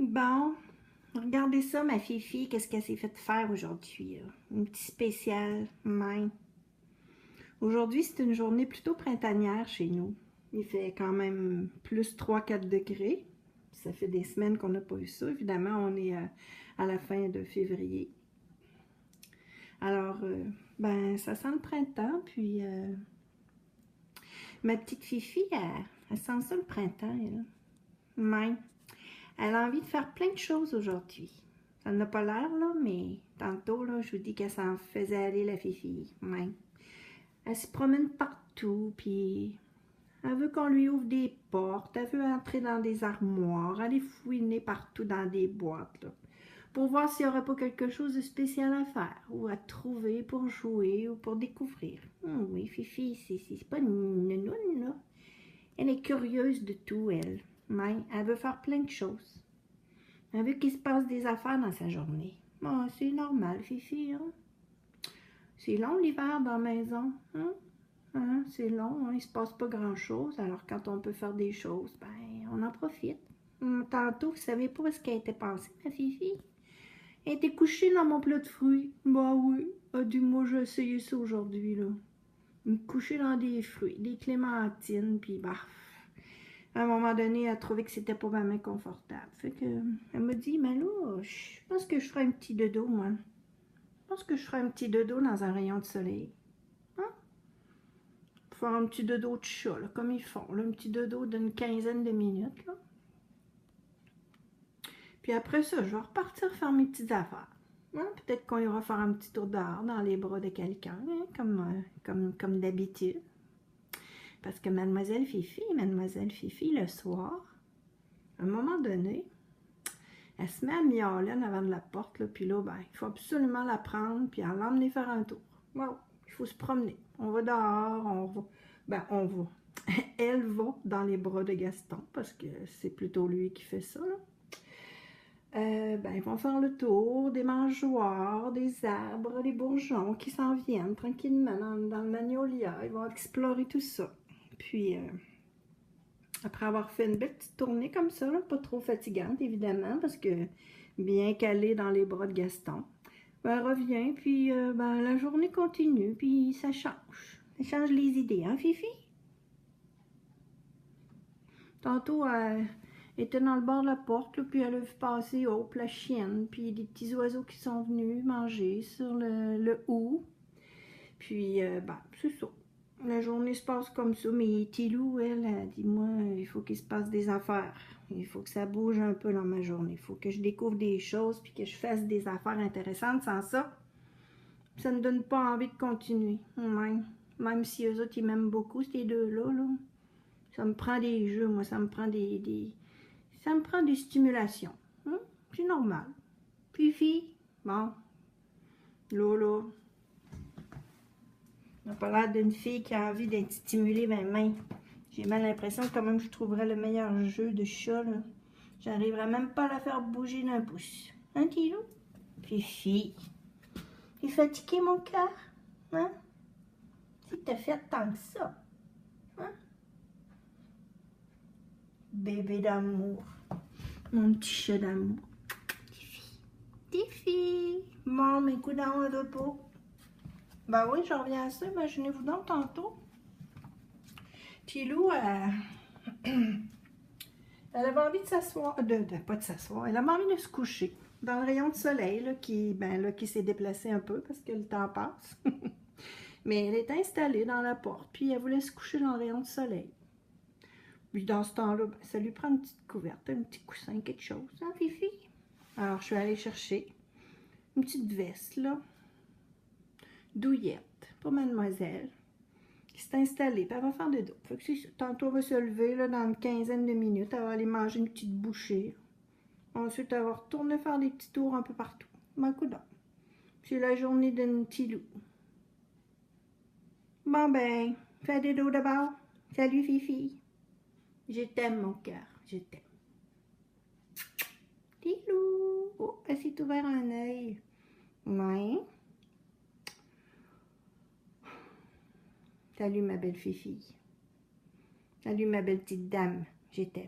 Bon, regardez ça, ma Fifi, qu'est-ce qu'elle s'est fait faire aujourd'hui, là? Un petit spécial, même. Aujourd'hui, c'est une journée plutôt printanière chez nous. Il fait quand même plus 3-4 degrés. Ça fait des semaines qu'on n'a pas eu ça. Évidemment, on est à la fin de février. Alors, ben, ça sent le printemps, puis ma petite Fifi, elle sent ça le printemps, elle. Même. Elle a envie de faire plein de choses aujourd'hui. Ça n'a pas l'air, là, mais tantôt, là, je vous dis qu'elle s'en faisait aller, la Fifi. Même. Elle se promène partout, puis elle veut qu'on lui ouvre des portes, elle veut entrer dans des armoires, aller fouiner partout dans des boîtes, là, pour voir s'il n'y aurait pas quelque chose de spécial à faire, ou à trouver pour jouer, ou pour découvrir. Oui, Fifi, c'est pas une nounoune, là. Elle est curieuse de tout, elle. Mais elle veut faire plein de choses. Elle veut qu'il se passe des affaires dans sa journée. Bon, c'est normal, Fifi, hein? C'est long l'hiver dans la maison, hein? Hein? C'est long, hein? Il se passe pas grand-chose. Alors quand on peut faire des choses, ben, on en profite. Tantôt, vous savez pas où est-ce qu'elle était passée, ma Fifi? Elle était couchée dans mon plat de fruits. Bah oui, dis-moi, j'ai essayé ça aujourd'hui, là. Me coucher dans des fruits, des clémentines, puis bah, à un moment donné, elle a trouvé que c'était pas vraiment confortable. Fait que, elle m'a dit, mais là, je pense que je ferai un petit dodo, moi. Je pense que je ferai un petit dodo dans un rayon de soleil. Hein? Pour faire un petit dodo de chat, là, comme ils font. Là, un petit dodo d'une quinzaine de minutes, là. Puis après ça, je vais repartir faire mes petites affaires. Hein? Peut-être qu'on ira faire un petit tour dehors dans les bras de quelqu'un, hein, comme d'habitude. Parce que Mademoiselle Fifi, le soir, à un moment donné, elle se met à miauler en avant de la porte, là, puis là, ben, il faut absolument la prendre, puis l'emmener faire un tour. Wow, il faut se promener. On va dehors, on va. Ben, on va. Elle va dans les bras de Gaston, parce que c'est plutôt lui qui fait ça, là. Ben, ils vont faire le tour des mangeoires, des arbres, des bourgeons qui s'en viennent tranquillement dans le magnolia. Ils vont explorer tout ça. Puis, après avoir fait une belle petite tournée comme ça, là, pas trop fatigante évidemment, parce que bien calée dans les bras de Gaston, ben, elle revient, puis ben, la journée continue, puis ça change. Ça change les idées, hein, Fifi? Tantôt, elle était dans le bord de la porte, là, puis elle a vu passer Hope, la chienne, puis des petits oiseaux qui sont venus manger sur le hou. Puis, ben, c'est ça. La journée se passe comme ça, mais Tilou, elle dit, moi, il faut qu'il se passe des affaires. Il faut que ça bouge un peu dans ma journée. Il faut que je découvre des choses, puis que je fasse des affaires intéressantes. Sans ça, ça me donne pas envie de continuer. Même si eux autres, ils m'aiment beaucoup, ces deux-là, là. Ça me prend des jeux, moi, ça me prend ça me prend des stimulations. Hein? C'est normal. Fifi, bon, Lolo, n'a pas l'air d'une fille qui a envie d'être stimulée, ben. J'ai mal l'impression que quand même je trouverais le meilleur jeu de chat, là. J'arriverais même pas à la faire bouger d'un pouce. Hein, Tilou? Fifi. T'es fatigué, mon cœur? Hein? Si t'as fait tant que ça. Hein? Bébé d'amour. Mon petit chat d'amour. Fifi. Fifi. Bon, mais coudoncs, elle veut pas. Ben oui, j'en reviens à ça. Imaginez-vous donc tantôt. Tilou, elle avait envie de s'asseoir, pas de s'asseoir, elle avait envie de se coucher dans le rayon de soleil là, qui s'est déplacé un peu parce que le temps passe. Mais elle est installée dans la porte, puis elle voulait se coucher dans le rayon de soleil. Puis dans ce temps-là, ben, ça lui prend une petite couverte, un petit coussin, quelque chose, hein, Fifi? Alors je suis allée chercher une petite veste, là, douillette, pour mademoiselle, qui s'est installée, puis elle va faire de dos. Fait que tantôt, elle va se lever, là, dans une quinzaine de minutes, elle va aller manger une petite bouchée. Ensuite, elle va retourner faire des petits tours un peu partout. Ben, coudonc. C'est la journée d'un petit loup. Bon, ben, fais des dos d'abord. Salut, Fifi. Je t'aime, mon cœur. Je t'aime. Petit loup. Oh, elle s'est ouvert un œil. Ouais. Salut, ma belle Fifi. Salut, ma belle petite dame. Je t'aime.